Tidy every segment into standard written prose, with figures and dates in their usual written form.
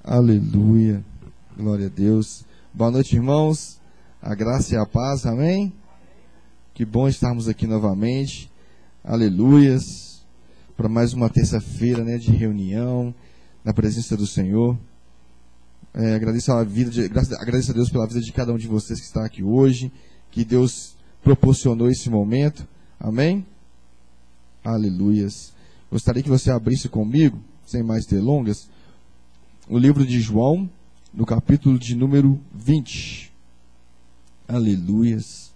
Aleluia. Glória a Deus. Boa noite, irmãos. A graça e a paz, amém? Que bom estarmos aqui novamente. Aleluias. Para mais uma terça-feira, né, de reunião na presença do Senhor. Agradeço a Deus pela vida de cada um de vocês que está aqui hoje. Que Deus proporcionou esse momento. Amém? Aleluias. Gostaria que você abrisse comigo, sem mais delongas, o livro de João, no capítulo de número 20. Aleluias.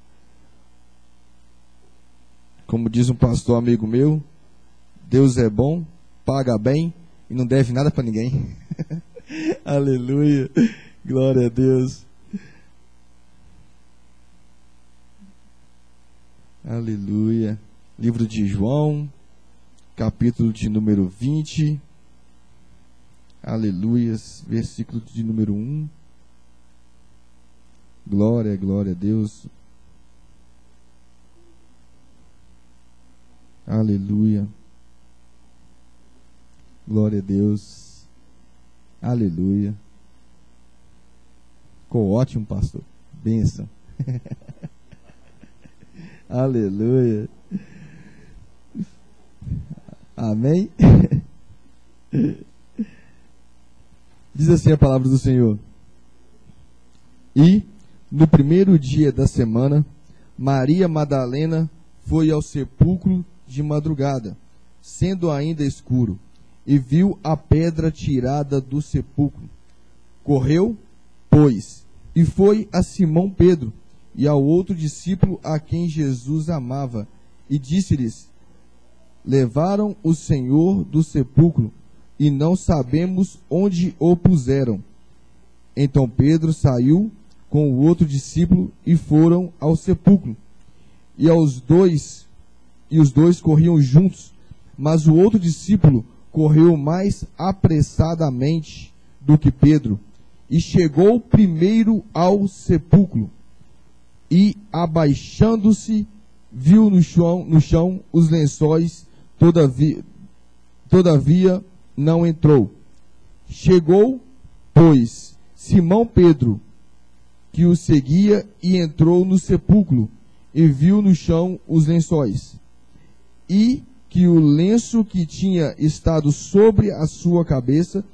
Como diz um pastor amigo meu, Deus é bom, paga bem e não deve nada para ninguém. Aleluia. Glória a Deus. Aleluia. Livro de João, capítulo de número 20. Aleluias. Versículo de número 1. Glória, glória a Deus. Aleluia. Glória a Deus. Aleluia. Ficou ótimo, pastor. Bênção. Aleluia. Amém. Diz assim a palavra do Senhor. E, no primeiro dia da semana, Maria Madalena foi ao sepulcro de madrugada, sendo ainda escuro, e viu a pedra tirada do sepulcro. Correu, pois, e foi a Simão Pedro e ao outro discípulo a quem Jesus amava, e disse-lhes: levaram o Senhor do sepulcro, e não sabemos onde o puseram. Então Pedro saiu com o outro discípulo e foram ao sepulcro. E os dois corriam juntos, mas o outro discípulo correu mais apressadamente do que Pedro, e chegou primeiro ao sepulcro, e abaixando-se, viu no chão os lençóis, todavia não entrou. Chegou, pois, Simão Pedro, que o seguia, e entrou no sepulcro, e viu no chão os lençóis, e que o lenço que tinha estado sobre a sua cabeça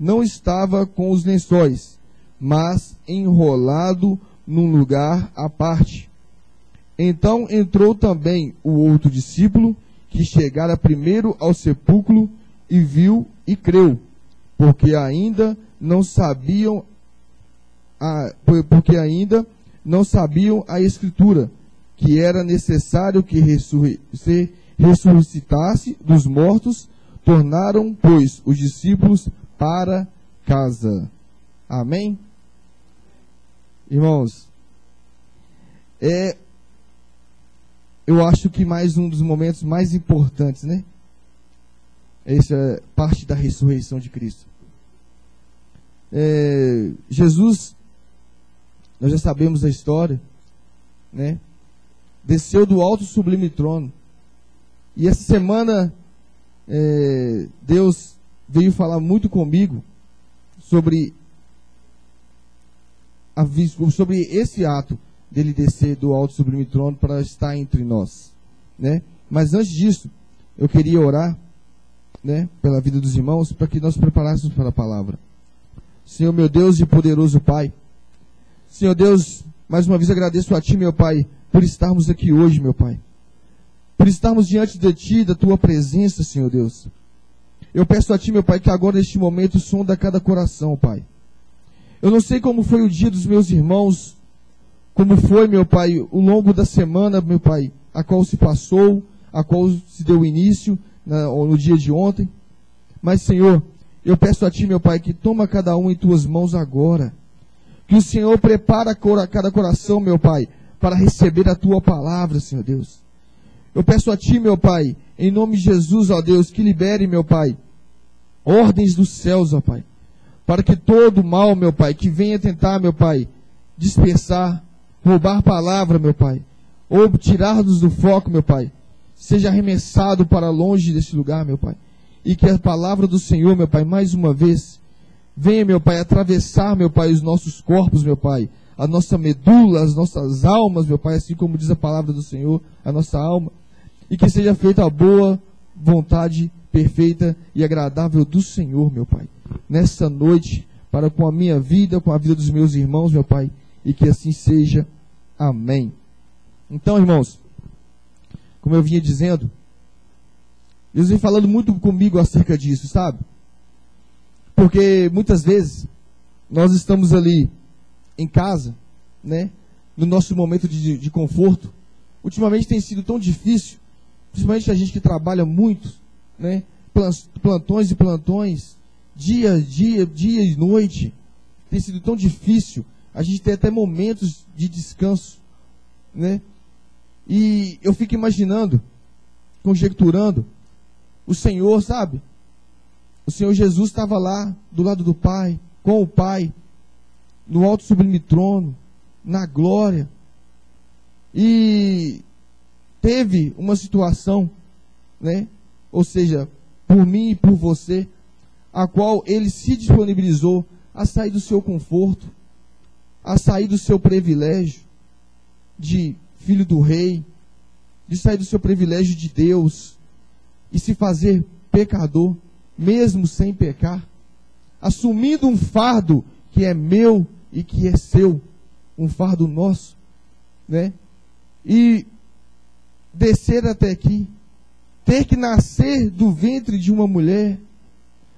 não estava com os lençóis, mas enrolado num lugar à parte. Então entrou também o outro discípulo, que chegara primeiro ao sepulcro, e viu e creu, porque ainda não sabiam a Escritura, que era necessário que ressuscitasse dos mortos. Tornaram, pois, os discípulos para casa. Amém? Irmãos, eu acho que mais um dos momentos mais importantes, né? Essa é parte da ressurreição de Cristo. Jesus, nós já sabemos a história, né? Desceu do alto sublime trono. E essa semana, Deus veio falar muito comigo sobre esse ato dele descer do alto sublime trono para estar entre nós, né? Mas antes disso, eu queria orar, né, pela vida dos irmãos, para que nós preparássemos para a palavra. Senhor, meu Deus e poderoso Pai, Senhor Deus, mais uma vez agradeço a Ti, meu Pai, por estarmos aqui hoje, meu Pai, por estarmos diante de Ti, da Tua presença, Senhor Deus. Eu peço a Ti, meu Pai, que agora neste momento sonda cada coração, Pai. Eu não sei como foi o dia dos meus irmãos, como foi, meu Pai, o longo da semana, meu Pai, a qual se passou, a qual se deu início no dia de ontem. Mas, Senhor, eu peço a Ti, meu Pai, que toma cada um em Tuas mãos agora. Que o Senhor prepara cada coração, meu Pai, para receber a Tua palavra, Senhor Deus. Eu peço a Ti, meu Pai, em nome de Jesus, ó Deus, que libere, meu Pai, ordens dos céus, ó Pai, para que todo mal, meu Pai, que venha tentar, meu Pai, dispersar, roubar palavra, meu Pai, ou tirar-nos do foco, meu Pai, seja arremessado para longe desse lugar, meu Pai. E que a palavra do Senhor, meu Pai, mais uma vez, venha, meu Pai, atravessar, meu Pai, os nossos corpos, meu Pai, a nossa medula, as nossas almas, meu Pai, assim como diz a palavra do Senhor, a nossa alma, e que seja feita a boa vontade perfeita e agradável do Senhor, meu Pai, nessa noite, para com a minha vida, com a vida dos meus irmãos, meu Pai, e que assim seja. Amém. Então, irmãos, como eu vinha dizendo, Deus vem falando muito comigo acerca disso, sabe? Porque muitas vezes nós estamos ali em casa, né? No nosso momento de conforto. Ultimamente tem sido tão difícil, principalmente a gente que trabalha muito, né? Plantões e plantões, dia e noite. Tem sido tão difícil. A gente tem até momentos de descanso, né? E eu fico imaginando, conjecturando, o Senhor, sabe? O Senhor Jesus estava lá, do lado do Pai, com o Pai, no alto sublime trono, na glória. E teve uma situação, né? Ou seja, por mim e por você, a qual Ele se disponibilizou a sair do seu conforto, a sair do seu privilégio de filho do rei, de sair do seu privilégio de Deus e se fazer pecador, mesmo sem pecar, assumindo um fardo que é meu e que é seu, um fardo nosso, né? E descer até aqui, ter que nascer do ventre de uma mulher,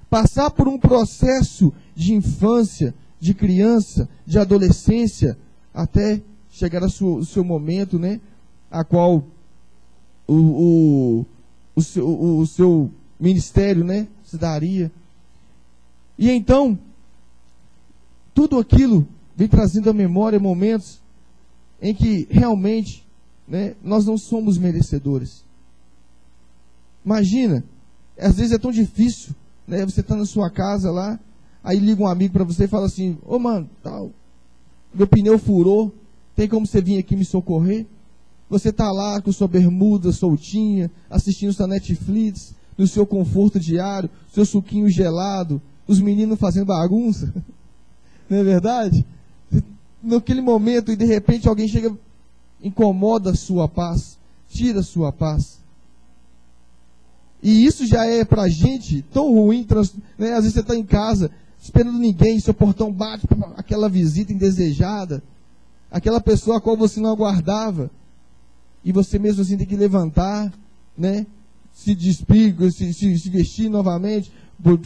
passar por um processo de infância, de criança, de adolescência, até chegar ao seu momento, né? A qual o seu ministério, né? Se daria. E então, tudo aquilo vem trazendo à memória momentos em que realmente, né, nós não somos merecedores. Imagina, às vezes é tão difícil, né? Você está na sua casa lá, aí liga um amigo para você e fala assim: ô mano, tal, meu pneu furou, tem como você vir aqui me socorrer? Você está lá com sua bermuda soltinha, assistindo sua Netflix, no seu conforto diário, seu suquinho gelado, os meninos fazendo bagunça. Não é verdade? Naquele momento, e de repente alguém chega, incomoda a sua paz, tira a sua paz. E isso já é pra gente tão ruim, né? Às vezes você está em casa, esperando ninguém, seu portão bate, aquela visita indesejada, aquela pessoa a qual você não aguardava, e você mesmo assim tem que levantar, né? Se despir, se vestir novamente,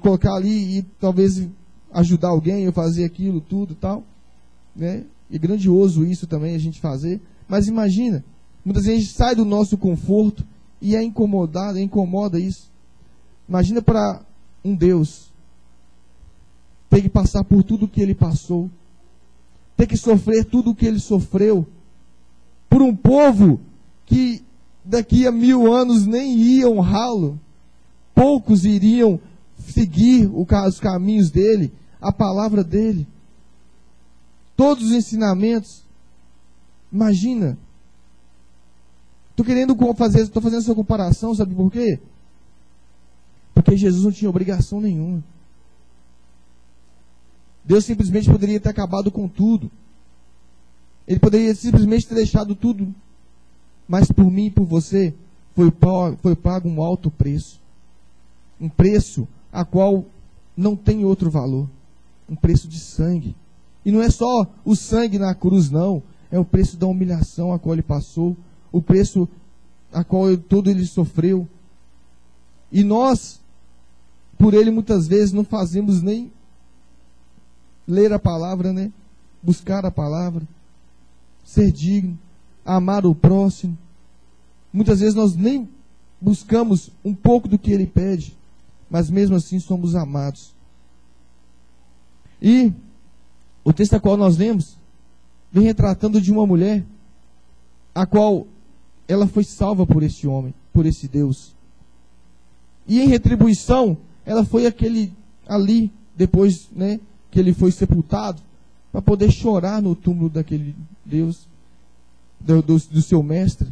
colocar ali e talvez ajudar alguém ou fazer aquilo tudo e tal, né? E grandioso isso também a gente fazer. Mas imagina, muitas vezes a gente sai do nosso conforto e é incomodado, incomoda isso. Imagina para um Deus ter que passar por tudo que Ele passou, ter que sofrer tudo o que Ele sofreu, por um povo que daqui a 1000 anos nem ia honrá-lo, poucos iriam seguir os caminhos dele, a palavra dele, todos os ensinamentos. Imagina, estou fazendo essa comparação, sabe por quê? Porque Jesus não tinha obrigação nenhuma. Deus simplesmente poderia ter acabado com tudo. Ele poderia simplesmente ter deixado tudo. Mas por mim e por você, foi pago um alto preço. Um preço a qual não tem outro valor. Um preço de sangue. E não é só o sangue na cruz, não. É o preço da humilhação a qual Ele passou. O preço a qual todo Ele sofreu. E nós, por Ele muitas vezes não fazemos nem ler a palavra, né? Buscar a palavra. Ser digno. Amar o próximo. Muitas vezes nós nem buscamos um pouco do que Ele pede, mas mesmo assim somos amados. E o texto a qual nós lemos vem retratando de uma mulher a qual ela foi salva por esse homem, por esse Deus. E em retribuição, ela foi aquele ali, depois, né, que ele foi sepultado, para poder chorar no túmulo daquele Deus, do seu mestre.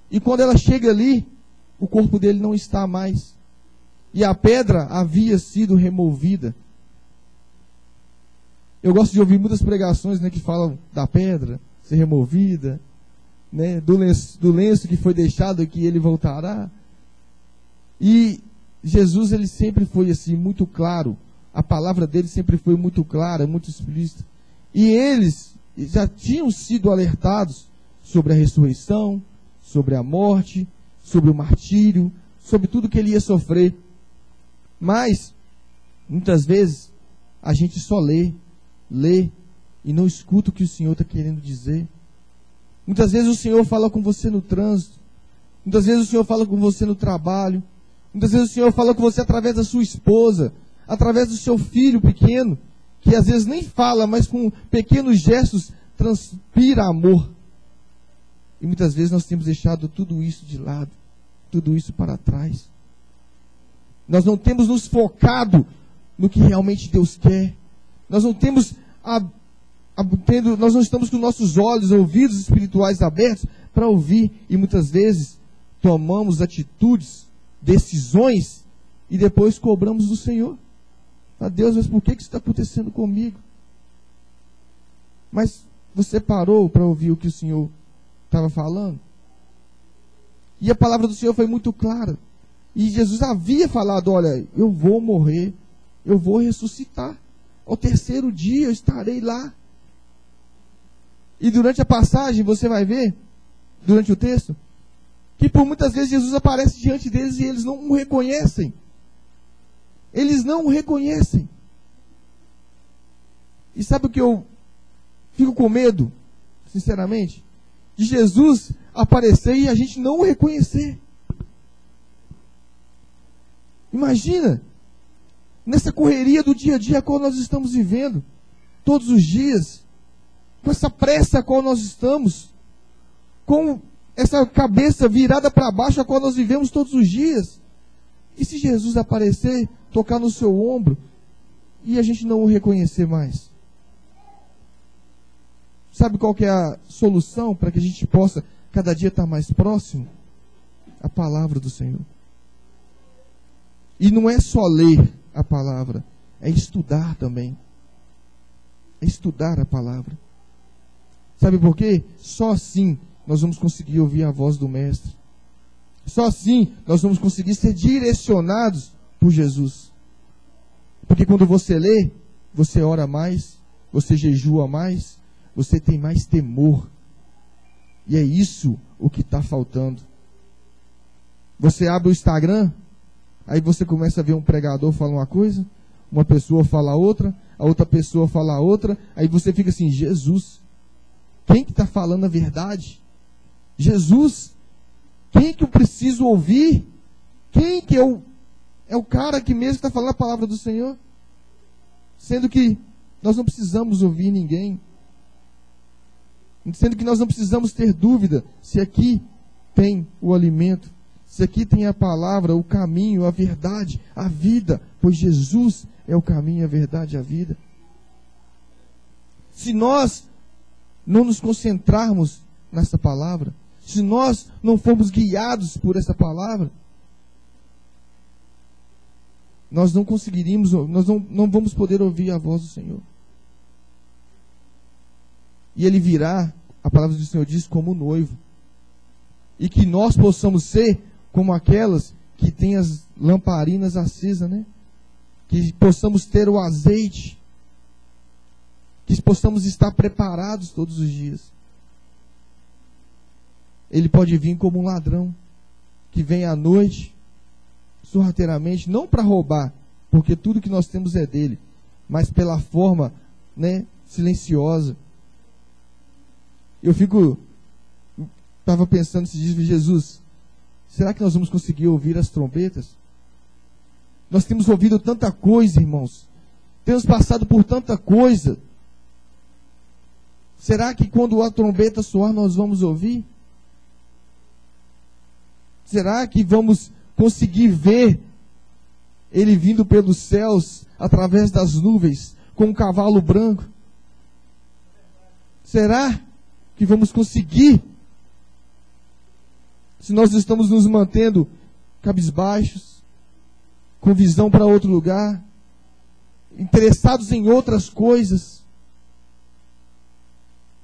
E quando ela chega ali, o corpo dele não está mais. E a pedra havia sido removida. Eu gosto de ouvir muitas pregações, né, que falam da pedra ser removida, né, do lenço que foi deixado, que ele voltará. E Jesus, ele sempre foi assim, muito claro. A palavra dele sempre foi muito clara, muito explícita. E eles já tinham sido alertados sobre a ressurreição, sobre a morte, sobre o martírio, sobre tudo que ele ia sofrer. Mas, muitas vezes, a gente só lê e não escuta o que o Senhor está querendo dizer. Muitas vezes o Senhor fala com você no trânsito. Muitas vezes o Senhor fala com você no trabalho. Muitas vezes o Senhor fala com você através da sua esposa, através do seu filho pequeno, que às vezes nem fala, mas com pequenos gestos transpira amor. E muitas vezes nós temos deixado tudo isso de lado, tudo isso para trás. Nós não temos nos focado no que realmente Deus quer. Nós não temos nós não estamos com nossos olhos, ouvidos espirituais abertos para ouvir. E muitas vezes tomamos atitudes, decisões, e depois cobramos do Senhor. Deus, mas por que isso está acontecendo comigo? Mas você parou para ouvir o que o Senhor estava falando? E a palavra do Senhor foi muito clara. E Jesus havia falado, olha, eu vou morrer, eu vou ressuscitar. Ao terceiro dia eu estarei lá. E durante a passagem você vai ver, durante o texto, que por muitas vezes Jesus aparece diante deles e eles não o reconhecem. Eles não o reconhecem. E sabe o que eu fico com medo, sinceramente? De Jesus aparecer e a gente não o reconhecer. Imagina, nessa correria do dia a dia a qual nós estamos vivendo, todos os dias, com essa pressa a qual nós estamos, com essa cabeça virada para baixo a qual nós vivemos todos os dias. E se Jesus aparecer, tocar no seu ombro, e a gente não o reconhecer mais? Sabe qual que é a solução para que a gente possa cada dia estar mais próximo? A palavra do Senhor. E não é só ler a palavra, é estudar também. É estudar a palavra. Sabe por quê? Só assim nós vamos conseguir ouvir a voz do Mestre. Só assim nós vamos conseguir ser direcionados por Jesus. Porque quando você lê, você ora mais, você jejua mais, você tem mais temor. E é isso o que está faltando. Você abre o Instagram, aí você começa a ver um pregador falar uma coisa, uma pessoa fala outra, a outra pessoa fala outra, aí você fica assim, Jesus, quem que está falando a verdade? Jesus, quem que eu preciso ouvir? Quem que é o cara que mesmo está falando a palavra do Senhor? Sendo que nós não precisamos ouvir ninguém. Sendo que nós não precisamos ter dúvida se aqui tem o alimento, se aqui tem a palavra, o caminho, a verdade, a vida, pois Jesus é o caminho, a verdade e a vida. Se nós não nos concentrarmos nessa palavra, se nós não formos guiados por essa palavra, nós não conseguiríamos, nós não vamos poder ouvir a voz do Senhor. E Ele virá, a palavra do Senhor diz, como noivo. E que nós possamos ser como aquelas que têm as lamparinas acesas, né? Que possamos ter o azeite. Que possamos estar preparados todos os dias. Ele pode vir como um ladrão, que vem à noite, sorrateiramente, não para roubar, porque tudo que nós temos é dele, mas pela forma, né, silenciosa. Eu estava pensando esses dias, Jesus, será que nós vamos conseguir ouvir as trombetas? Nós temos ouvido tanta coisa, irmãos. Temos passado por tanta coisa. Será que quando a trombeta soar nós vamos ouvir? Será que vamos conseguir ver Ele vindo pelos céus, através das nuvens, com um cavalo branco? Será que vamos conseguir? Se nós estamos nos mantendo cabisbaixos, com visão para outro lugar, interessados em outras coisas,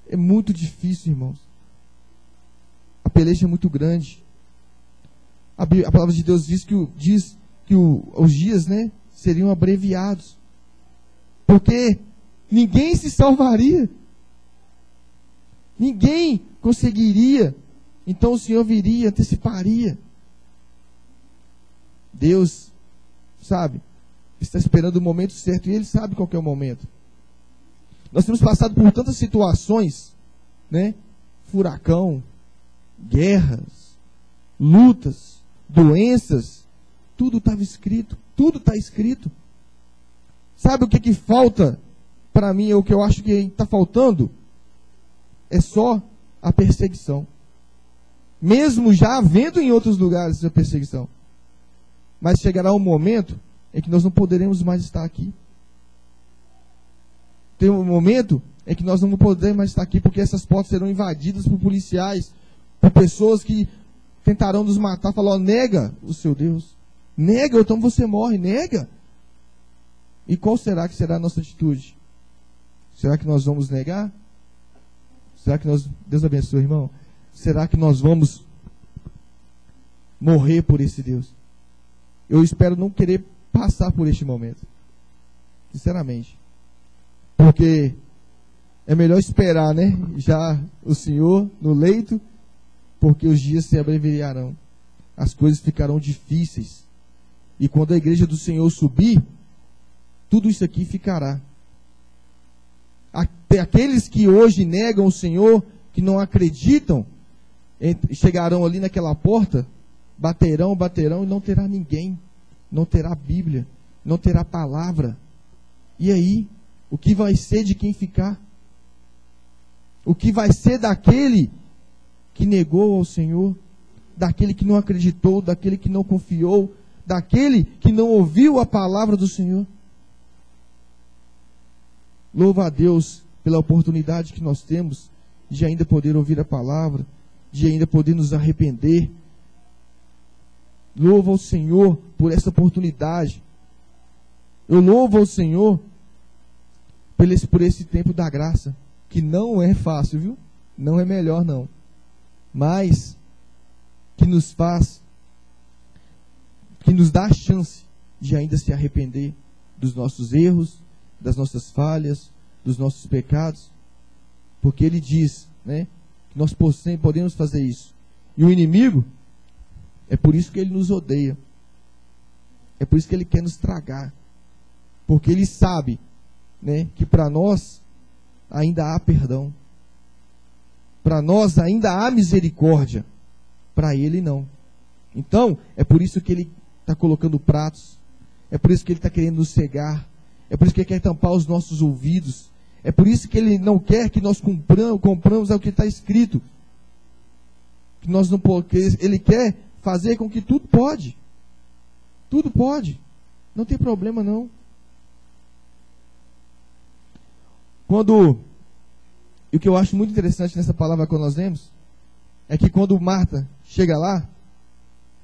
É muito difícil, irmãos. A peleja é muito grande. A palavra de Deus diz que os dias, né, seriam abreviados. Porque ninguém se salvaria. Ninguém conseguiria. Então o Senhor viria, anteciparia. Deus, sabe, está esperando o momento certo e Ele sabe qual que é o momento. Nós temos passado por tantas situações, né? Furacão, guerras, lutas, doenças. Tudo estava escrito, tudo está escrito. Sabe o que falta para mim, o que eu acho que está faltando? É só a perseguição. Mesmo já havendo em outros lugares essa perseguição. Mas chegará um momento em que nós não poderemos mais estar aqui. Tem um momento em que nós não podemos mais estar aqui, porque essas portas serão invadidas por policiais, por pessoas que tentarão nos matar. Falou, nega o seu Deus. Nega, então você morre, nega. E qual será que será a nossa atitude? Será que nós vamos negar? Será que nós... Deus abençoe, irmão. Será que nós vamos morrer por esse Deus? Eu espero não querer passar por este momento. Sinceramente. Porque é melhor esperar, né? Já o Senhor no leito, porque os dias se abreviarão. As coisas ficarão difíceis. E quando a igreja do Senhor subir, tudo isso aqui ficará. Aqueles que hoje negam o Senhor, que não acreditam, chegarão ali naquela porta, baterão e não terá ninguém, não terá Bíblia, não terá palavra. E aí, o que vai ser de quem ficar? O que vai ser daquele que negou ao Senhor, daquele que não acreditou, daquele que não confiou, daquele que não ouviu a palavra do Senhor? Louva a Deus pela oportunidade que nós temos de ainda poder ouvir a palavra, de ainda poder nos arrepender. Louvo ao Senhor por essa oportunidade. Eu louvo ao Senhor por esse tempo da graça, que não é fácil, viu? Não é melhor, não. Mas que nos dá a chance de ainda se arrepender dos nossos erros, das nossas falhas, dos nossos pecados. Porque Ele diz, né, que nós podemos fazer isso. E o inimigo, é por isso que ele nos odeia. É por isso que ele quer nos tragar. Porque ele sabe, né, que para nós ainda há perdão. Para nós ainda há misericórdia. Para ele não. Então, é por isso que ele está colocando pratos. É por isso que ele está querendo nos cegar. É por isso que ele quer tampar os nossos ouvidos. É por isso que ele não quer que nós compramos o que está escrito. Que nós não, porque ele quer fazer com que tudo pode. Tudo pode. Não tem problema não. E o que eu acho muito interessante nessa palavra que nós lemos, é que quando Marta chega lá,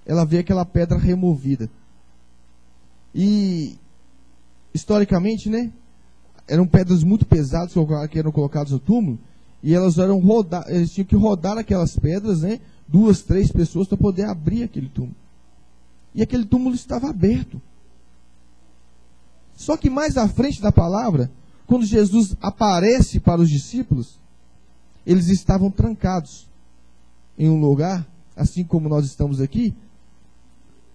ela vê aquela pedra removida. E, historicamente, né, eram pedras muito pesadas que eram colocadas no túmulo, e eles tinham que rodar aquelas pedras, né, 2, 3 pessoas para poder abrir aquele túmulo. E aquele túmulo estava aberto. Só que mais à frente da palavra, quando Jesus aparece para os discípulos, eles estavam trancados em um lugar, assim como nós estamos aqui,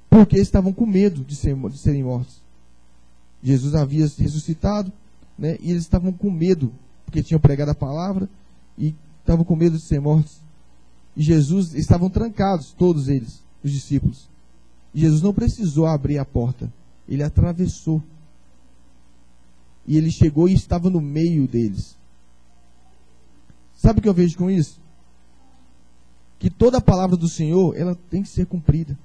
porque estavam com medo de serem mortos. Jesus havia ressuscitado, né, e eles estavam com medo, porque tinham pregado a palavra, e estavam com medo de ser mortos. E Jesus, estavam trancados, todos eles, os discípulos. E Jesus não precisou abrir a porta, ele atravessou. E ele chegou e estava no meio deles. Sabe o que eu vejo com isso? Que toda a palavra do Senhor, ela tem que ser cumprida.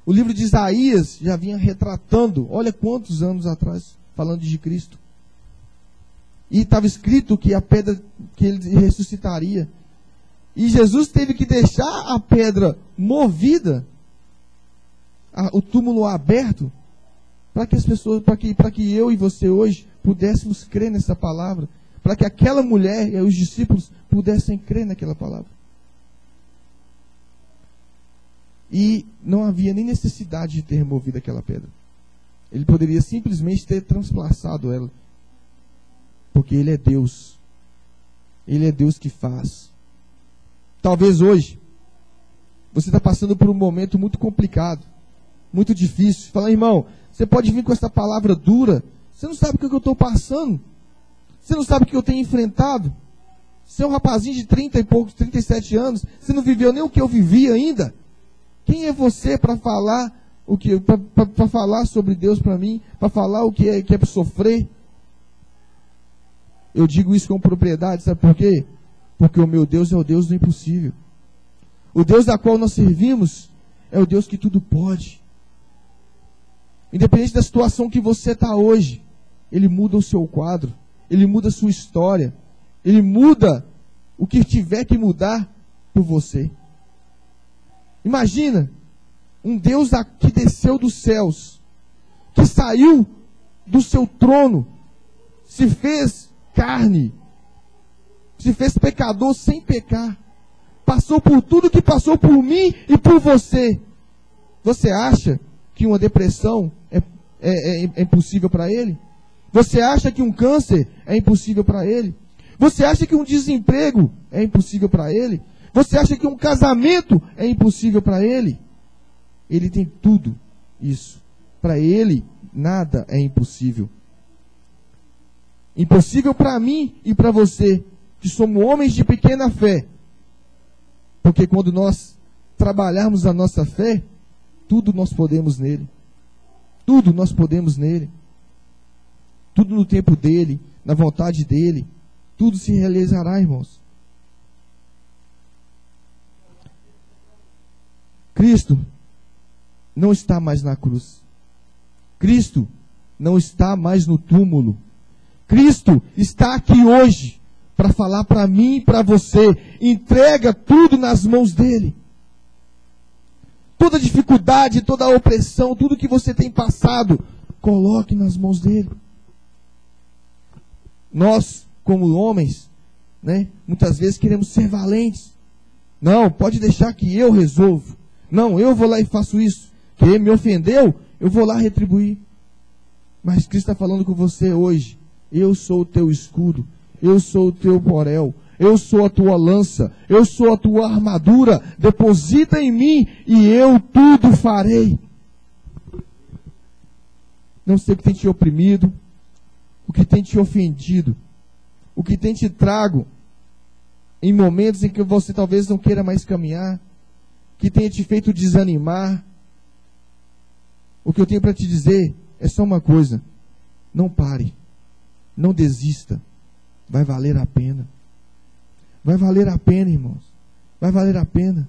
O livro de Isaías já vinha retratando, olha quantos anos atrás, falando de Cristo. E estava escrito que a pedra, que ele ressuscitaria. E Jesus teve que deixar a pedra movida, o túmulo aberto, para que as pessoas, para que eu e você hoje pudéssemos crer nessa palavra, para que aquela mulher e os discípulos pudessem crer naquela palavra. E não havia nem necessidade de ter removido aquela pedra. Ele poderia simplesmente ter transplaçado ela. Porque Ele é Deus. Ele é Deus que faz. Talvez hoje você está passando por um momento muito complicado, muito difícil. Fala, irmão, você pode vir com essa palavra dura. Você não sabe o que eu estou passando. Você não sabe o que eu tenho enfrentado. Você é um rapazinho de 30 e poucos, 37 anos. Você não viveu nem o que eu vivi ainda. Quem é você para falar para falar sobre Deus para mim? Para falar o que é sofrer? Eu digo isso com propriedade, sabe por quê? Porque o meu Deus é o Deus do impossível. O Deus da qual nós servimos é o Deus que tudo pode. Independente da situação que você está hoje, Ele muda o seu quadro, Ele muda a sua história, Ele muda o que tiver que mudar por você. Imagina um Deus que desceu dos céus, que saiu do seu trono, se fez carne, se fez pecador sem pecar, passou por tudo que passou por mim e por você. Você acha que uma depressão é impossível para Ele? Você acha que um câncer é impossível para Ele? Você acha que um desemprego é impossível para Ele? Você acha que um casamento é impossível para Ele? Ele tem tudo isso. Para Ele, nada é impossível. Impossível para mim e para você, que somos homens de pequena fé. Porque quando nós trabalharmos a nossa fé, tudo nós podemos nele. Tudo nós podemos nele. Tudo no tempo dele, na vontade dele. Tudo se realizará, irmãos. Cristo não está mais na cruz. Cristo não está mais no túmulo. Cristo está aqui hoje para falar para mim e para você. Entrega tudo nas mãos dele. Toda dificuldade, toda opressão, tudo que você tem passado, coloque nas mãos dele. Nós, como homens, muitas vezes queremos ser valentes. Não, pode deixar que eu resolvo. Não, eu vou lá e faço isso. Quem me ofendeu, eu vou lá retribuir. Mas Cristo está falando com você hoje. Eu sou o teu escudo. Eu sou o teu borel. Eu sou a tua lança. Eu sou a tua armadura. Deposita em mim e eu tudo farei. Não sei o que tem te oprimido, o que tem te ofendido, o que tem te trago em momentos em que você talvez não queira mais caminhar, que tenha te feito desanimar. O que eu tenho para te dizer é só uma coisa: não pare, não desista, vai valer a pena. Vai valer a pena, irmãos, vai valer a pena.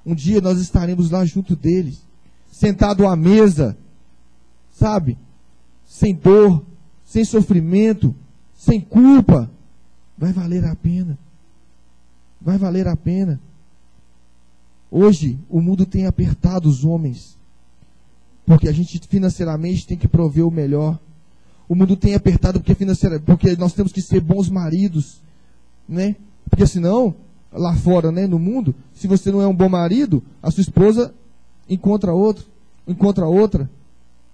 Um dia nós estaremos lá junto deles, sentado à mesa, sabe, sem dor, sem sofrimento, sem culpa. Vai valer a pena, vai valer a pena. Hoje o mundo tem apertado os homens, porque a gente financeiramente tem que prover o melhor. O mundo tem apertado porque nós temos que ser bons maridos, né? Porque senão, lá fora, no mundo, se você não é um bom marido, a sua esposa encontra outro, encontra outra.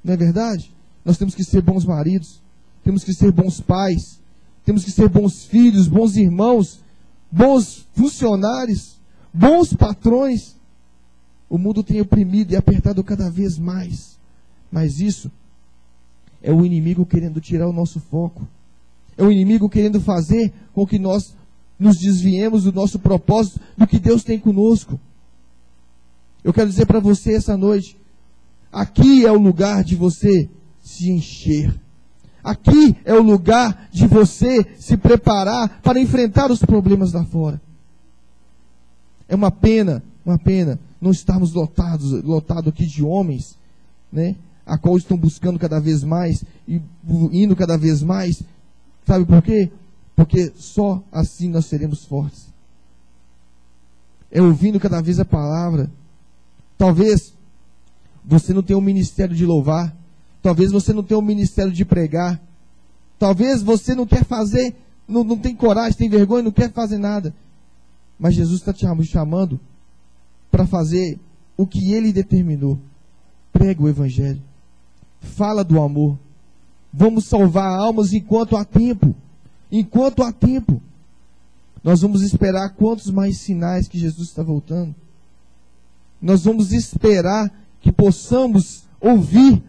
Não é verdade? Nós temos que ser bons maridos, temos que ser bons pais, temos que ser bons filhos, bons irmãos, bons funcionários, bons patrões. O mundo tem oprimido e apertado cada vez mais. Mas isso é o inimigo querendo tirar o nosso foco. É o inimigo querendo fazer com que nós nos desviemos do nosso propósito, do que Deus tem conosco. Eu quero dizer para você essa noite, aqui é o lugar de você se encher. Aqui é o lugar de você se preparar para enfrentar os problemas lá fora. É uma pena não estarmos lotados aqui de homens, a qual estão buscando cada vez mais e indo cada vez mais. Sabe por quê? Porque só assim nós seremos fortes. É ouvindo cada vez a palavra. Talvez você não tenha um ministério de louvar. Talvez você não tenha um ministério de pregar. Talvez você não quer fazer não tem coragem, tem vergonha, não quer fazer nada. Mas Jesus está te chamando para fazer o que Ele determinou. Prega o Evangelho. Fala do amor. Vamos salvar almas enquanto há tempo. Enquanto há tempo. Nós vamos esperar quantos mais sinais que Jesus está voltando. Nós vamos esperar que possamos ouvir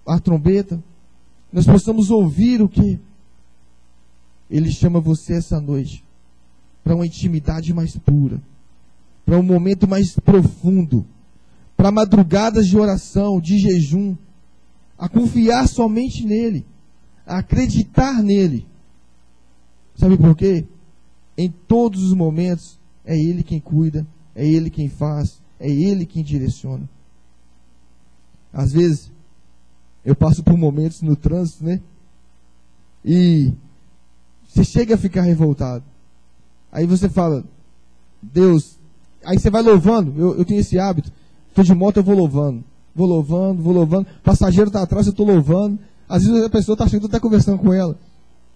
a trombeta. Nós possamos ouvir o que Ele chama você essa noite. Para uma intimidade mais pura. Para um momento mais profundo. Para madrugadas de oração, de jejum. A confiar somente nele. A acreditar nele. Sabe por quê? Em todos os momentos, é Ele quem cuida, é Ele quem faz, é Ele quem direciona. Às vezes, eu passo por momentos no trânsito, né? E você chega a ficar revoltado. Aí você fala, Deus, aí você vai louvando, eu tenho esse hábito, estou de moto, eu vou louvando. Vou louvando, passageiro está atrás, eu estou louvando. Às vezes a pessoa está chegando, está conversando com ela,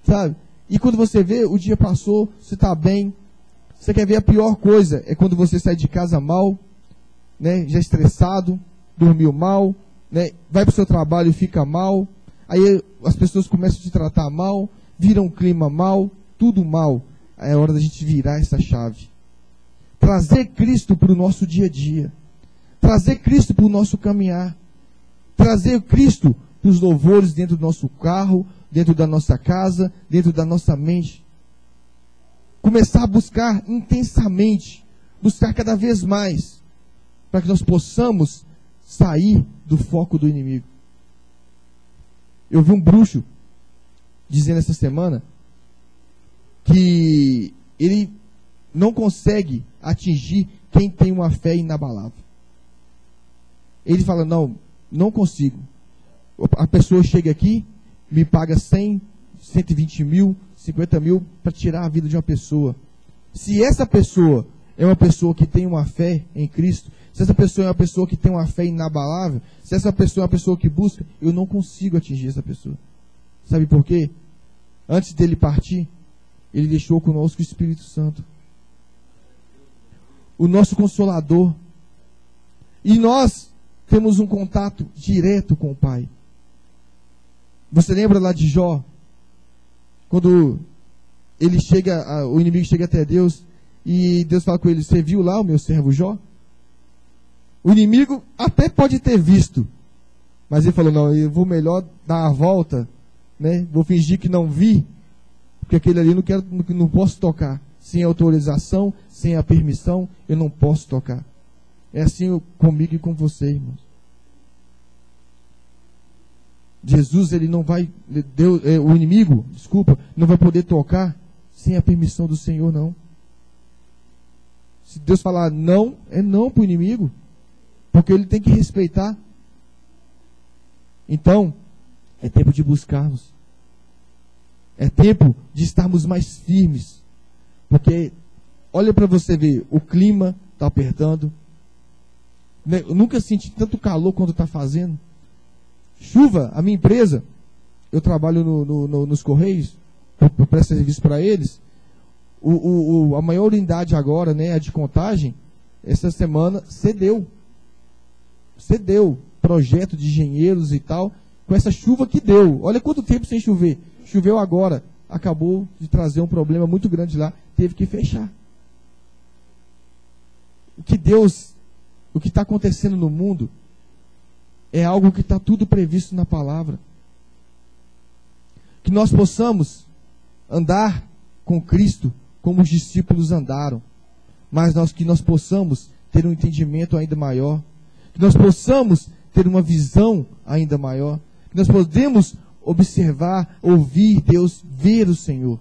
sabe? E quando você vê, o dia passou, você está bem. Você quer ver a pior coisa? É quando você sai de casa mal, né? Já estressado, dormiu mal, né? Vai para o seu trabalho e fica mal. Aí as pessoas começam a te tratar mal, vira um clima mal, tudo mal. Aí é hora da gente virar essa chave. Trazer Cristo para o nosso dia a dia. Trazer Cristo para o nosso caminhar. Trazer Cristo para os louvores dentro do nosso carro, dentro da nossa casa, dentro da nossa mente. Começar a buscar intensamente, buscar cada vez mais, para que nós possamos sair do foco do inimigo. Eu vi um bruxo dizendo essa semana que ele não consegue atingir quem tem uma fé inabalável. Ele fala, não consigo. A pessoa chega aqui, me paga 100, 120 mil, 50 mil para tirar a vida de uma pessoa. Se essa pessoa é uma pessoa que tem uma fé em Cristo, se essa pessoa é uma pessoa que tem uma fé inabalável, se essa pessoa é uma pessoa que busca, eu não consigo atingir essa pessoa. Sabe por quê? Antes dele partir, ele deixou conosco o Espírito Santo. O nosso Consolador. E nós temos um contato direto com o Pai. Você lembra lá de Jó? Quando ele chega, o inimigo chega até Deus e Deus fala com ele, você viu lá o meu servo Jó? O inimigo até pode ter visto, mas ele falou, não, eu vou melhor dar a volta, né? Vou fingir que não vi, porque aquele ali não posso tocar. Sem autorização, sem a permissão, eu não posso tocar. É assim comigo e com você, irmãos. Jesus, ele não vai, o inimigo, não vai poder tocar sem a permissão do Senhor, não. Se Deus falar não, é não para o inimigo, porque ele tem que respeitar. Então, é tempo de buscarmos. É tempo de estarmos mais firmes, porque olha para você ver, o clima está apertando. Eu nunca senti tanto calor quanto está fazendo. Chuva, a minha empresa, eu trabalho nos Correios, eu presto serviço para eles. A maior unidade agora, né, a de Contagem, essa semana cedeu. Projeto de engenheiros e tal, com essa chuva que deu. Olha quanto tempo sem chover. Choveu agora, acabou de trazer um problema muito grande lá, teve que fechar. O que está acontecendo no mundo é algo que está tudo previsto na palavra. Que nós possamos andar com Cristo como os discípulos andaram, mas que nós possamos ter um entendimento ainda maior, que nós possamos ter uma visão ainda maior, que nós podemos observar, ouvir Deus, ver o Senhor.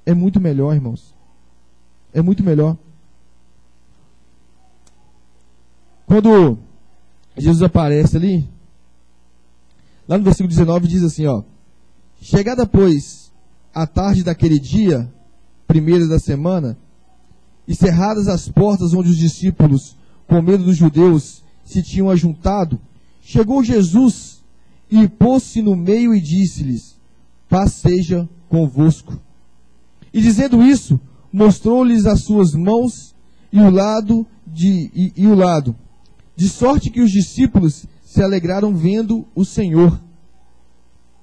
É muito melhor, irmãos. É muito melhor. Quando Jesus aparece ali, lá no versículo 19 diz assim, chegada, pois, a tarde daquele dia, primeiro da semana, e cerradas as portas onde os discípulos, com medo dos judeus, se tinham ajuntado, chegou Jesus e pôs-se no meio e disse-lhes, paz seja convosco. E dizendo isso, mostrou-lhes as suas mãos e o lado, de sorte que os discípulos se alegraram vendo o Senhor.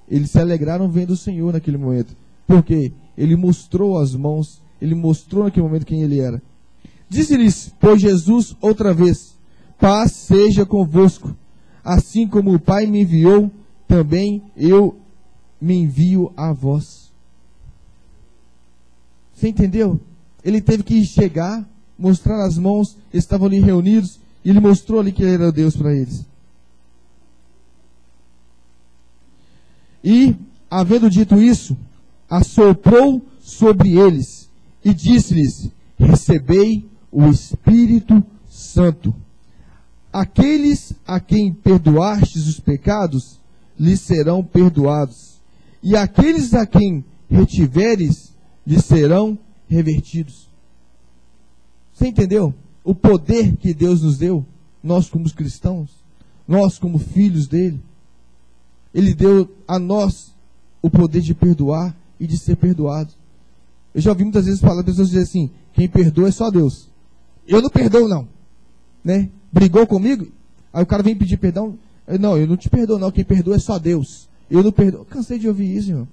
Eles se alegraram vendo o Senhor naquele momento. Porque ele mostrou as mãos, ele mostrou naquele momento quem ele era. Disse-lhes, pois Jesus, outra vez, paz seja convosco. Assim como o Pai me enviou, também eu me envio a vós. Você entendeu? Ele teve que chegar, mostrar as mãos, eles estavam ali reunidos, e ele mostrou ali que ele era Deus para eles. E, havendo dito isso, assoprou sobre eles e disse-lhes, recebei o Espírito Santo. Aqueles a quem perdoastes os pecados, lhes serão perdoados. E aqueles a quem retiveres, lhes serão revertidos. Você entendeu? O poder que Deus nos deu, nós como cristãos, nós como filhos dele. Ele deu a nós o poder de perdoar e de ser perdoado. Eu já ouvi muitas vezes falar, pessoas dizerem assim, quem perdoa é só Deus. Eu não perdoo não. Né? Brigou comigo, aí o cara vem pedir perdão. Não, eu não te perdoo não, quem perdoa é só Deus. Eu não perdoo. Cansei de ouvir isso, irmão.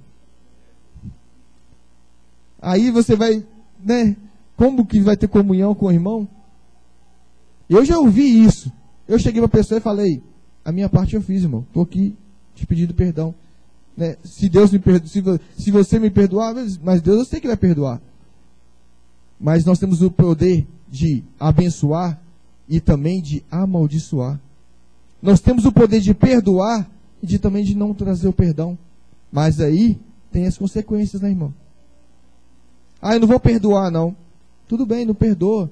Aí você vai, né? Como que vai ter comunhão com o irmão? Eu já ouvi isso. Eu cheguei para a pessoa e falei, a minha parte eu fiz, irmão. Estou aqui te pedindo perdão. Né? Se Deus me perdoa, se você me perdoar, mas Deus eu sei que vai perdoar. Mas nós temos o poder de abençoar e também de amaldiçoar. Nós temos o poder de perdoar e também de não trazer o perdão. Mas aí tem as consequências, né, irmão? Ah, eu não vou perdoar, não. Tudo bem, não perdoa.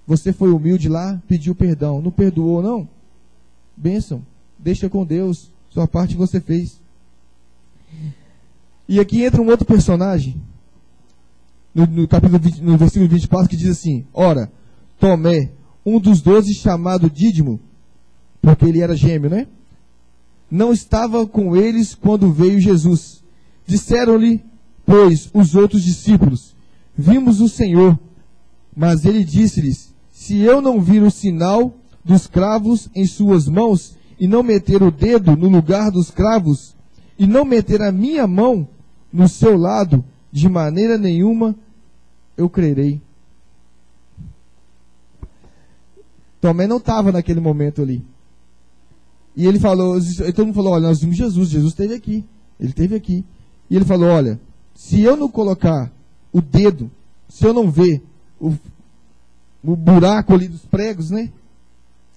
Você foi humilde lá, pediu perdão. Não perdoou, não? Bênção. Deixa com Deus. Sua parte você fez. E aqui entra um outro personagem. No capítulo 20, no versículo 24, que diz assim, ora, Tomé, um dos 12 chamado Dídimo, porque ele era gêmeo, né? Não estava com eles quando veio Jesus. Disseram-lhe, pois, os outros discípulos, vimos o Senhor. Mas ele disse-lhes, se eu não vir o sinal dos cravos em suas mãos, e não meter o dedo no lugar dos cravos, e não meter a minha mão no seu lado, de maneira nenhuma eu crerei. Tomé não estava naquele momento ali. E ele falou, todo mundo falou, olha, nós vimos Jesus, Jesus esteve aqui. Ele esteve aqui. E ele falou, olha, se eu não colocar o dedo, se eu não ver o buraco ali dos pregos, né,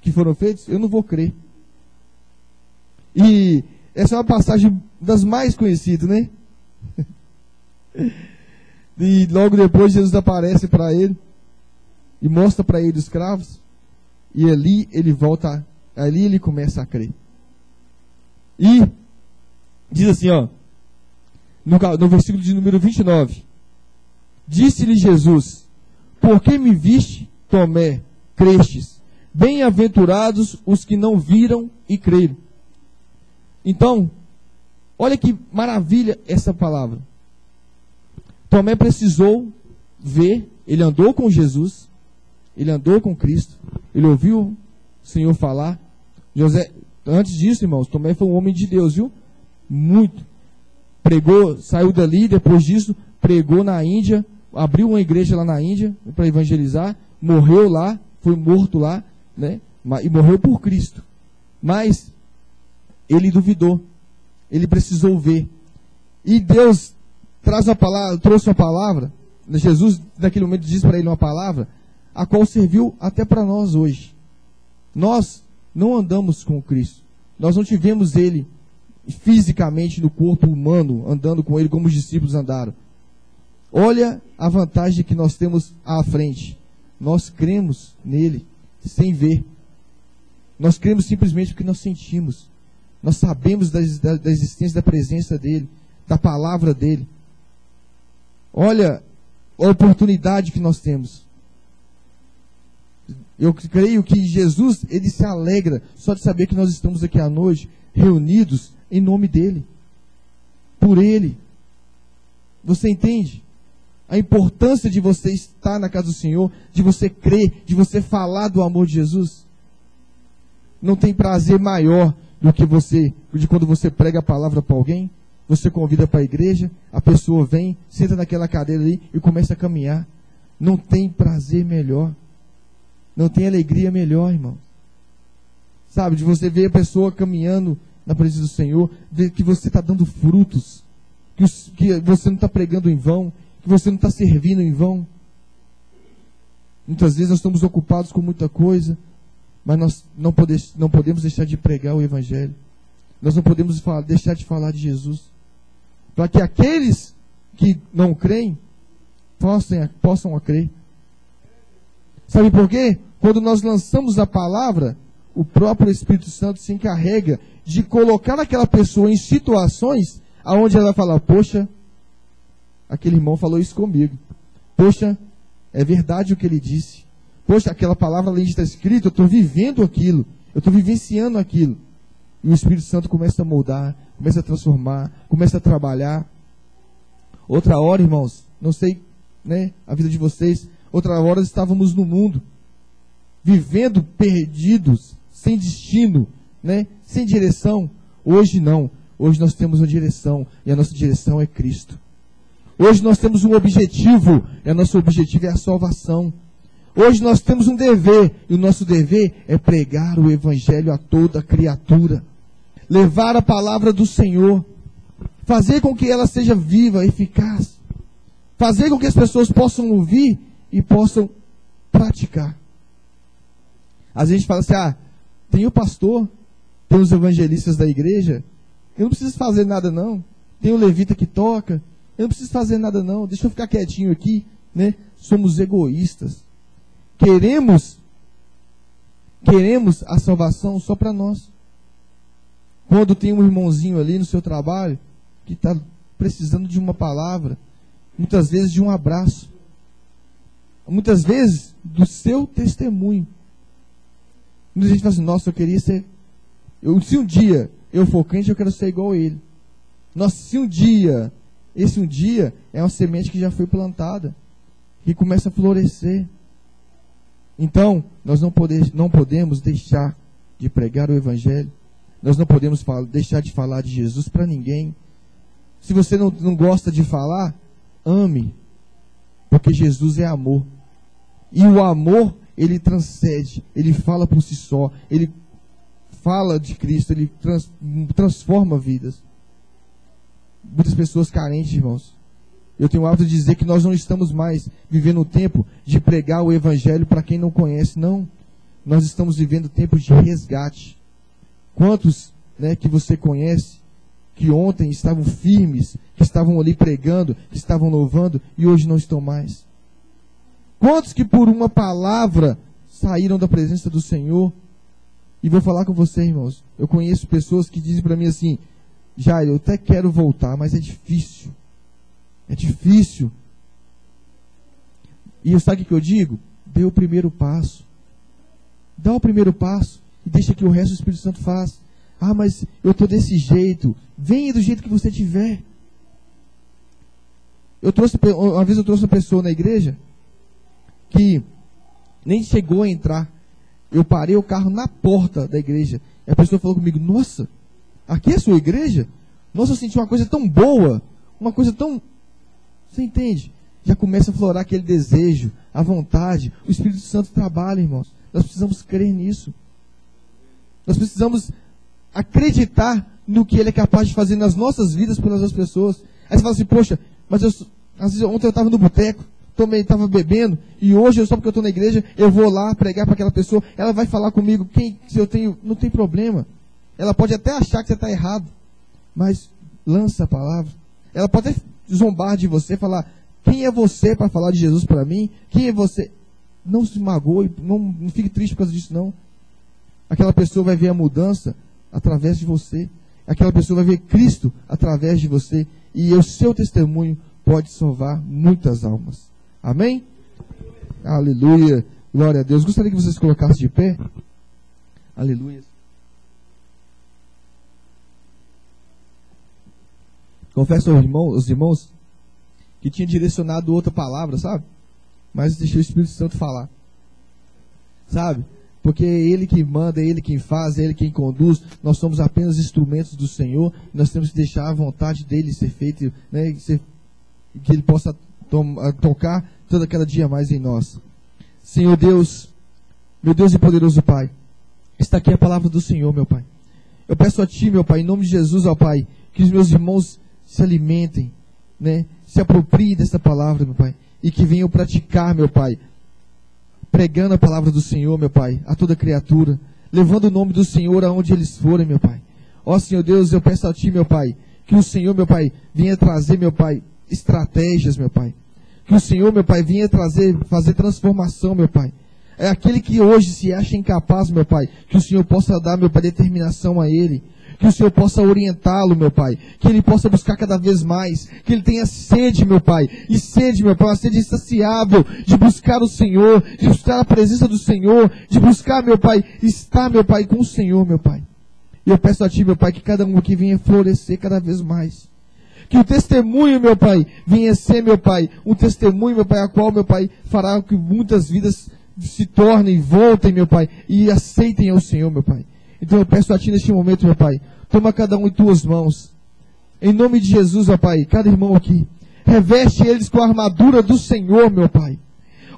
que foram feitos, eu não vou crer. E essa é uma passagem das mais conhecidas, né? E logo depois Jesus aparece para ele e mostra para ele os cravos. E ali ele volta, ali ele começa a crer. E diz assim, ó, no versículo de número 29. Disse-lhe Jesus, por que me viste, Tomé, crestes? Bem-aventurados os que não viram e creram. Então, olha que maravilha essa palavra. Tomé precisou ver, ele andou com Jesus, ele andou com Cristo, ele ouviu o Senhor falar. José, antes disso, irmãos, Tomé foi um homem de Deus, viu? Muito. Pregou, saiu dali, depois disso, pregou na Índia, abriu uma igreja lá na Índia para evangelizar, morreu lá, foi morto lá, né? E morreu por Cristo. Mas ele duvidou, ele precisou ver. E Deus trouxe uma palavra, Jesus naquele momento disse para ele uma palavra, a qual serviu até para nós hoje. Nós não andamos com Cristo, nós não tivemos ele fisicamente no corpo humano, andando com ele como os discípulos andaram. Olha a vantagem que nós temos à frente. Nós cremos nele sem ver. Nós cremos simplesmente porque nós sentimos. Nós sabemos da existência, da presença dele, da palavra dele. Olha a oportunidade que nós temos. Eu creio que Jesus, ele se alegra só de saber que nós estamos aqui à noite, reunidos em nome dele, por ele. Você entende? A importância de você estar na casa do Senhor, de você crer, de você falar do amor de Jesus. Não tem prazer maior do que de quando você prega a palavra para alguém, você convida para a igreja, a pessoa vem, senta naquela cadeira ali e começa a caminhar. Não tem prazer melhor. Não tem alegria melhor, irmão. Sabe, de você ver a pessoa caminhando na presença do Senhor, ver que você está dando frutos, que você não está pregando em vão, que você não está servindo em vão. Muitas vezes nós estamos ocupados com muita coisa, mas nós não podemos deixar de pregar o Evangelho. Nós não podemos deixar de falar de Jesus. Para que aqueles que não creem possam crer. Sabe por quê? Quando nós lançamos a palavra, o próprio Espírito Santo se encarrega de colocar aquela pessoa em situações onde ela vai falar: poxa, aquele irmão falou isso comigo. Poxa, é verdade o que ele disse. Poxa, aquela palavra além de estar escrita, eu estou vivendo aquilo. Eu estou vivenciando aquilo. E o Espírito Santo começa a moldar, começa a transformar, começa a trabalhar. Outra hora, irmãos, não sei, né, a vida de vocês, outra hora estávamos no mundo, vivendo perdidos, sem destino, né, sem direção. Hoje não. Hoje nós temos uma direção, e a nossa direção é Cristo. Hoje nós temos um objetivo, e o nosso objetivo é a salvação. Hoje nós temos um dever, e o nosso dever é pregar o Evangelho a toda criatura. Levar a palavra do Senhor. Fazer com que ela seja viva, eficaz. Fazer com que as pessoas possam ouvir e possam praticar. Às vezes a gente fala assim: tem o pastor, tem os evangelistas da igreja, eu não preciso fazer nada não. Tem o levita que toca, eu não preciso fazer nada não. Deixa eu ficar quietinho aqui, né? Somos egoístas. Queremos a salvação só para nós. Quando tem um irmãozinho ali no seu trabalho que está precisando de uma palavra, muitas vezes de um abraço, muitas vezes do seu testemunho. Muita gente fala assim: nossa, eu queria ser... se um dia eu for crente, eu quero ser igual a ele. Nossa, se um dia... Esse um dia é uma semente que já foi plantada, que começa a florescer. Então, nós não podemos deixar de pregar o Evangelho. Nós não podemos deixar de falar de Jesus para ninguém. Se você não gosta de falar, ame. Porque Jesus é amor. E o amor, ele transcende. Ele fala por si só. Ele fala de Cristo. Ele transforma vidas. Muitas pessoas carentes, irmãos. Eu tenho o hábito de dizer que nós não estamos mais vivendo o tempo de pregar o Evangelho para quem não conhece. Não. Nós estamos vivendo tempos de resgate. Quantos, né, que você conhece, que ontem estavam firmes, que estavam ali pregando, que estavam louvando, e hoje não estão mais? Quantos que por uma palavra saíram da presença do Senhor? E vou falar com você, irmãos. Eu conheço pessoas que dizem para mim assim: Jair, eu até quero voltar, mas é difícil. É difícil. E sabe o que eu digo? Dê o primeiro passo. Dá o primeiro passo e deixa que o resto do Espírito Santo faz. Mas eu estou desse jeito. Venha do jeito que você tiver. Uma vez eu trouxe uma pessoa na igreja que nem chegou a entrar. Eu parei o carro na porta da igreja. E a pessoa falou comigo: nossa, aqui é a sua igreja? Nossa, eu senti uma coisa tão boa. Uma coisa tão... Você entende? Já começa a florar aquele desejo, a vontade. O Espírito Santo trabalha, irmãos. Nós precisamos crer nisso. Nós precisamos acreditar no que Ele é capaz de fazer nas nossas vidas pelas outras pessoas. Aí você fala assim: poxa, mas às vezes ontem eu estava no boteco, estava bebendo, e hoje, só porque eu estou na igreja, eu vou lá pregar para aquela pessoa, ela vai falar comigo, se eu tenho, não tem problema. Ela pode até achar que você está errado, mas lança a palavra. Ela pode até zombar de você, falar: quem é você para falar de Jesus para mim? Quem é você? Não se magoe, não fique triste por causa disso, não. Aquela pessoa vai ver a mudança através de você. Aquela pessoa vai ver Cristo através de você. E o seu testemunho pode salvar muitas almas. Amém? Aleluia. Glória a Deus. Gostaria que vocês colocassem de pé. Aleluia. Confesso aos irmãos que tinha direcionado outra palavra, sabe? Mas deixei o Espírito Santo falar, sabe? Porque é Ele que manda, é Ele quem faz, é Ele quem conduz. Nós somos apenas instrumentos do Senhor. Nós temos que deixar a vontade dEle ser feita, né? Que Ele possa tocar cada dia mais em nós. Senhor Deus, meu Deus e poderoso Pai, está aqui a palavra do Senhor, meu Pai. Eu peço a Ti, meu Pai, em nome de Jesus, ó Pai, que os meus irmãos se alimentem, né? Se apropriem dessa palavra, meu Pai, e que venham praticar, meu Pai, pregando a palavra do Senhor, meu Pai, a toda criatura, levando o nome do Senhor aonde eles forem, meu Pai. Ó Senhor Deus, eu peço a Ti, meu Pai, que o Senhor, meu Pai, venha trazer, meu Pai, estratégias, meu Pai. Que o Senhor, meu Pai, venha fazer transformação, meu Pai. É aquele que hoje se acha incapaz, meu Pai, que o Senhor possa dar, meu Pai, determinação a ele. Que o Senhor possa orientá-lo, meu Pai. Que ele possa buscar cada vez mais. Que ele tenha sede, meu Pai. E sede, meu Pai, uma sede insaciável de buscar o Senhor, de buscar a presença do Senhor, de buscar, meu Pai, estar, meu Pai, com o Senhor, meu Pai. E eu peço a Ti, meu Pai, que cada um aqui venha florescer cada vez mais. Que o testemunho, meu Pai, venha ser, meu Pai, um testemunho, meu Pai, a qual, meu Pai, fará que muitas vidas se tornem, voltem, meu Pai, e aceitem ao Senhor, meu Pai. Então eu peço a Ti neste momento, meu Pai, toma cada um em Tuas mãos. Em nome de Jesus, ó Pai, cada irmão aqui, reveste eles com a armadura do Senhor, meu Pai.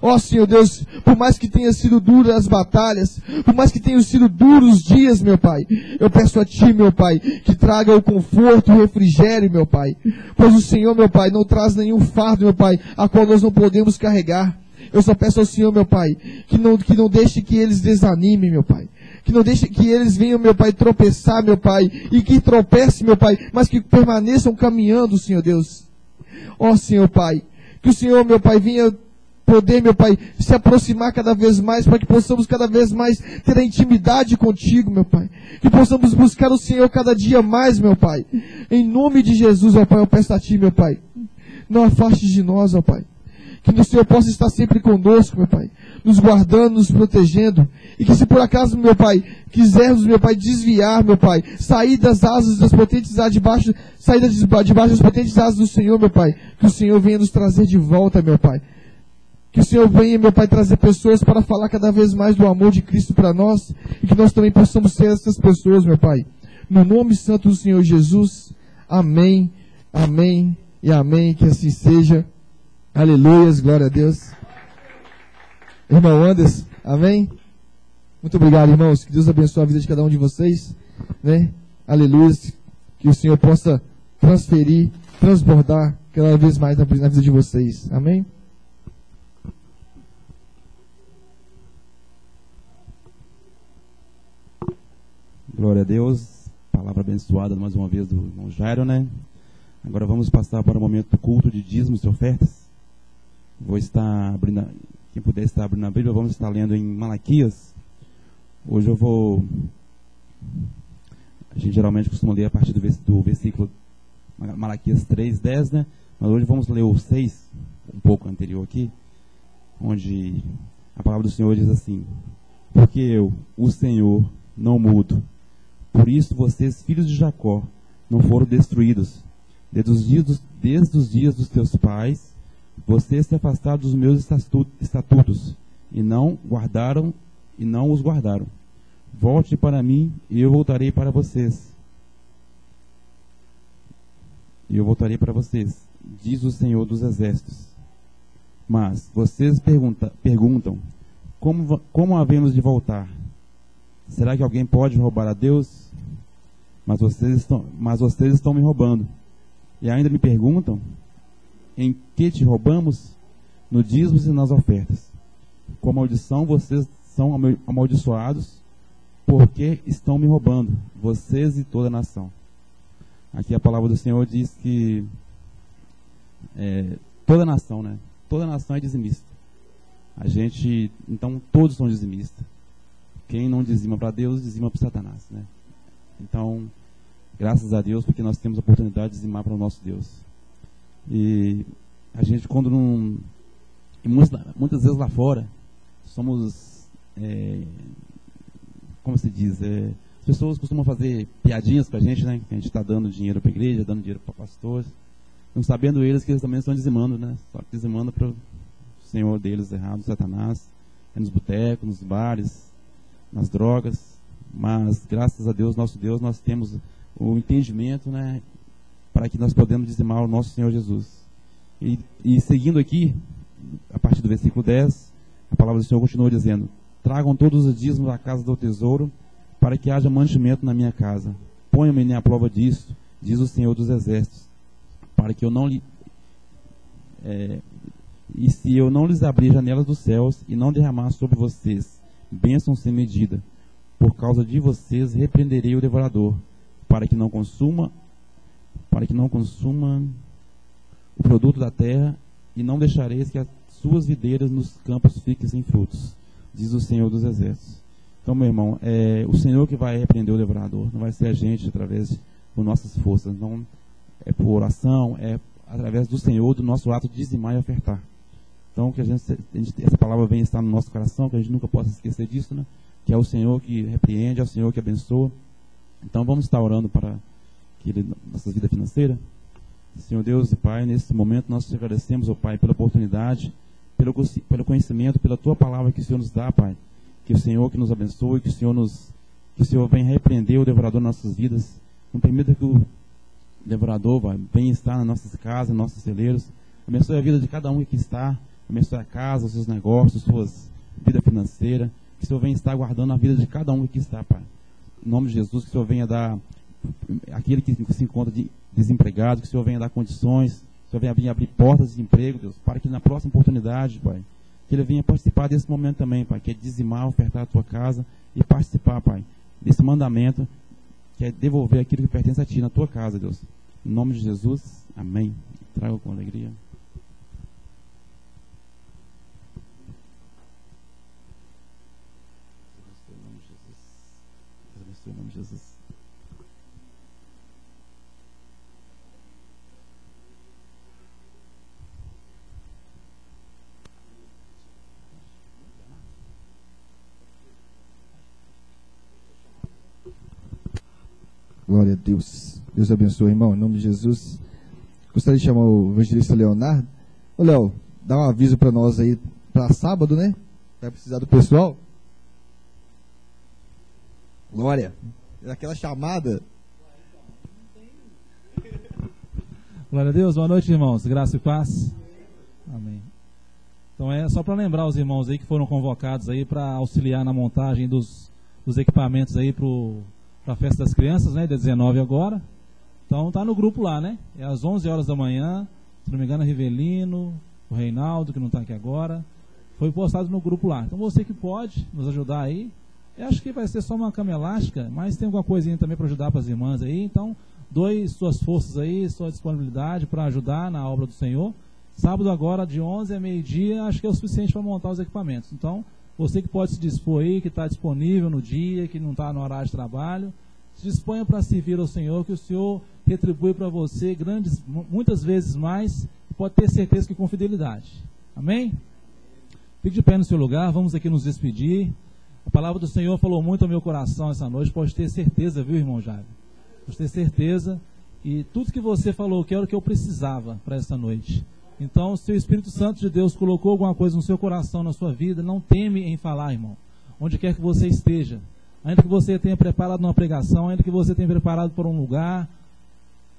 Ó Senhor Deus, por mais que tenha sido duras as batalhas, por mais que tenham sido duros os dias, meu Pai, eu peço a Ti, meu Pai, que traga o conforto, o refrigério, meu Pai. Pois o Senhor, meu Pai, não traz nenhum fardo, meu Pai, a qual nós não podemos carregar. Eu só peço ao Senhor, meu Pai, que não deixe que eles desanimem, meu Pai. Que não deixe que eles venham, meu Pai, tropeçar, meu Pai, e que tropece, meu Pai, mas que permaneçam caminhando, Senhor Deus. Ó Senhor Pai, que o Senhor, meu Pai, venha poder, meu Pai, se aproximar cada vez mais, para que possamos cada vez mais ter a intimidade contigo, meu Pai. Que possamos buscar o Senhor cada dia mais, meu Pai. Em nome de Jesus, ó Pai, eu peço a Ti, meu Pai. Não afaste de nós, ó Pai. Que o Senhor possa estar sempre conosco, meu Pai. Nos guardando, nos protegendo. E que se por acaso, meu Pai, quisermos, meu Pai, desviar, meu Pai, sair das asas das potentes debaixo das potentes asas do Senhor, meu Pai. Que o Senhor venha nos trazer de volta, meu Pai. Que o Senhor venha, meu Pai, trazer pessoas para falar cada vez mais do amor de Cristo para nós. E que nós também possamos ser essas pessoas, meu Pai. No nome santo do Senhor Jesus. Amém, amém e amém. Que assim seja. Aleluias, glória a Deus. Irmão Anderson, amém? Muito obrigado, irmãos. Que Deus abençoe a vida de cada um de vocês. Né? Aleluias. Que o Senhor possa transferir, transbordar cada vez mais na vida de vocês. Amém? Glória a Deus, palavra abençoada mais uma vez do irmão Jairo, né? Agora vamos passar para o momento do culto de dízimos e ofertas. Vou estar abrindo, quem puder estar abrindo a Bíblia, vamos estar lendo em Malaquias. Hoje a gente geralmente costuma ler a partir do versículo Malaquias 3:10, né? Mas hoje vamos ler o 6, um pouco anterior aqui, onde a palavra do Senhor diz assim: porque eu, o Senhor, não mudo. Por isso vocês, filhos de Jacó, não foram destruídos. Desde os dias dos teus pais, vocês se afastaram dos meus estatutos, e não os guardaram. Volte para mim, e eu voltarei para vocês. Diz o Senhor dos Exércitos. Mas vocês perguntam, como havemos de voltar? Será que alguém pode roubar a Deus? Mas vocês estão me roubando. E ainda me perguntam, em que te roubamos? No dízimos e nas ofertas. Com a maldição vocês são amaldiçoados, porque estão me roubando, vocês e toda a nação. Aqui a palavra do Senhor diz que toda a nação, né? Toda a nação é dizimista. Então todos são dizimistas. Quem não dizima para Deus, dizima para Satanás, né? Então, graças a Deus, porque nós temos a oportunidade de dizimar para o nosso Deus. E a gente, quando não... muitas vezes lá fora, somos... como se diz? As pessoas costumam fazer piadinhas para a gente, né? Que a gente está dando dinheiro para a igreja, dando dinheiro para pastores. não sabendo eles que eles também estão dizimando, né? Só que dizimando para o senhor deles errado, Satanás, nos botecos, nos bares, nas drogas. Mas, graças a Deus, nosso Deus, nós temos o entendimento, né, para que nós podemos dizimar o nosso Senhor Jesus. E seguindo aqui, a partir do versículo 10, a palavra do Senhor continua dizendo: tragam todos os dízimos à casa do tesouro, para que haja mantimento na minha casa. Ponham-me à prova disso, diz o Senhor dos Exércitos, para que eu não lhe... e se eu não lhes abrir janelas dos céus e não derramar sobre vocês bênção sem medida, por causa de vocês repreenderei o devorador, para que não consuma o produto da terra, e não deixareis que as suas videiras nos campos fiquem sem frutos, diz o Senhor dos Exércitos. Então, meu irmão, é o Senhor que vai repreender o devorador, não vai ser a gente através de nossas forças, não é por oração, é através do Senhor, do nosso ato de dizimar e ofertar. Então, que essa palavra venha estar no nosso coração, que a gente nunca possa esquecer disso, né? Que é o Senhor que repreende, é o Senhor que abençoa. Então, vamos estar orando para que nossa vida financeira. Senhor Deus e Pai, nesse momento nós te agradecemos, ó Pai, pela oportunidade, pelo conhecimento, pela Tua palavra que o Senhor nos dá, Pai. Que o Senhor que nos abençoe, que o Senhor venha repreender o devorador nas nossas vidas. Não permita que o devorador venha estar nas nossas casas, nos nossos celeiros. Abençoe a vida de cada um que aqui está. Abençoe a casa, os seus negócios, suas vida financeira. Que o Senhor venha estar guardando a vida de cada um que aqui está, Pai. Em nome de Jesus, que o Senhor venha dar aquele que se encontra desempregado, que o Senhor venha dar condições, que o Senhor venha abrir portas de emprego, Deus, para que na próxima oportunidade, Pai, que ele venha participar desse momento também, Pai, que é dizimar, ofertar a tua casa e participar, Pai, desse mandamento, que é devolver aquilo que pertence a Ti na tua casa, Deus. Em nome de Jesus, amém. Trago com alegria. Em nome de Jesus. Glória a Deus. Deus abençoe, irmão. Em nome de Jesus. Gostaria de chamar o evangelista Leonardo. Ô, Léo, dá um aviso para nós aí para sábado, né? Vai precisar do pessoal? Glória. Aquela chamada. Glória a Deus. Boa noite, irmãos. Graça e paz. Amém. Então é só para lembrar os irmãos aí que foram convocados aí para auxiliar na montagem dos equipamentos aí para a festa das crianças, né? Dia 19 agora. Então tá no grupo lá, né? É às 11 horas da manhã. Se não me engano, Rivelino, o Reinaldo, que não está aqui agora, foi postado no grupo lá. Então você que pode nos ajudar aí. Eu acho que vai ser só uma cama elástica, mas tem alguma coisinha também para ajudar para as irmãs aí. Então, doe suas forças aí, sua disponibilidade para ajudar na obra do Senhor. Sábado agora, de 11 a meio-dia, acho que é o suficiente para montar os equipamentos. Então, você que pode se dispor aí, que está disponível no dia, que não está no horário de trabalho, se disponha para servir ao Senhor, que o Senhor retribui para você muitas vezes mais, e pode ter certeza que com fidelidade. Amém? Fique de pé no seu lugar, vamos aqui nos despedir. A palavra do Senhor falou muito ao meu coração essa noite, pode ter certeza, viu, irmão Jair? Pode ter certeza, e tudo que você falou que era o que eu precisava para essa noite. Então, se o Espírito Santo de Deus colocou alguma coisa no seu coração, na sua vida, não teme em falar, irmão, onde quer que você esteja. Ainda que você tenha preparado uma pregação, ainda que você tenha preparado para um lugar,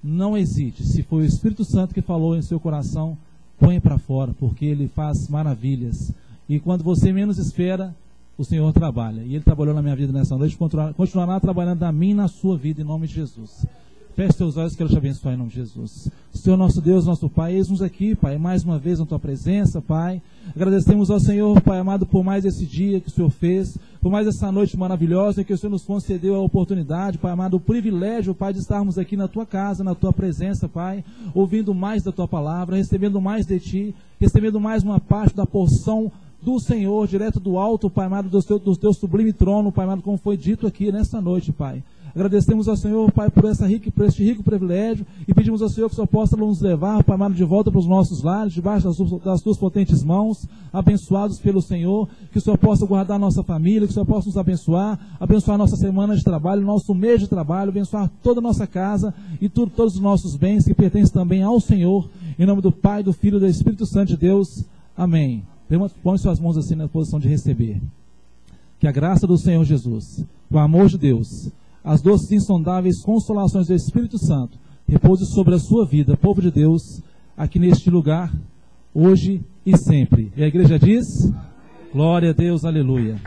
não hesite. Se foi o Espírito Santo que falou em seu coração, ponha para fora, porque Ele faz maravilhas. E quando você menos espera, o Senhor trabalha. E Ele trabalhou na minha vida nessa noite, continuará trabalhando na minha e na sua vida, em nome de Jesus. Feche seus olhos que Ele te abençoe em nome de Jesus. Senhor nosso Deus, nosso Pai, eis-nos aqui, Pai, mais uma vez na Tua presença, Pai. Agradecemos ao Senhor, Pai amado, por mais esse dia que o Senhor fez, por mais essa noite maravilhosa que o Senhor nos concedeu a oportunidade, Pai amado, o privilégio, Pai, de estarmos aqui na Tua casa, na Tua presença, Pai, ouvindo mais da Tua palavra, recebendo mais de Ti, recebendo mais uma parte da porção do Senhor, direto do alto, Pai amado, do teu sublime trono, Pai amado, como foi dito aqui nesta noite, Pai. Agradecemos ao Senhor, Pai, por este rico privilégio e pedimos ao Senhor que o Senhor possa nos levar, Pai amado, de volta para os nossos lares, debaixo das tuas potentes mãos, abençoados pelo Senhor, que o Senhor possa guardar a nossa família, que o Senhor possa nos abençoar nossa semana de trabalho, nosso mês de trabalho, abençoar toda a nossa casa e todos os nossos bens que pertencem também ao Senhor, em nome do Pai, do Filho e do Espírito Santo de Deus. Amém. Põe suas mãos assim na posição de receber. Que a graça do Senhor Jesus, o amor de Deus, as doces e insondáveis consolações do Espírito Santo repouse sobre a sua vida, povo de Deus, aqui neste lugar, hoje e sempre. E a igreja diz: glória a Deus, aleluia.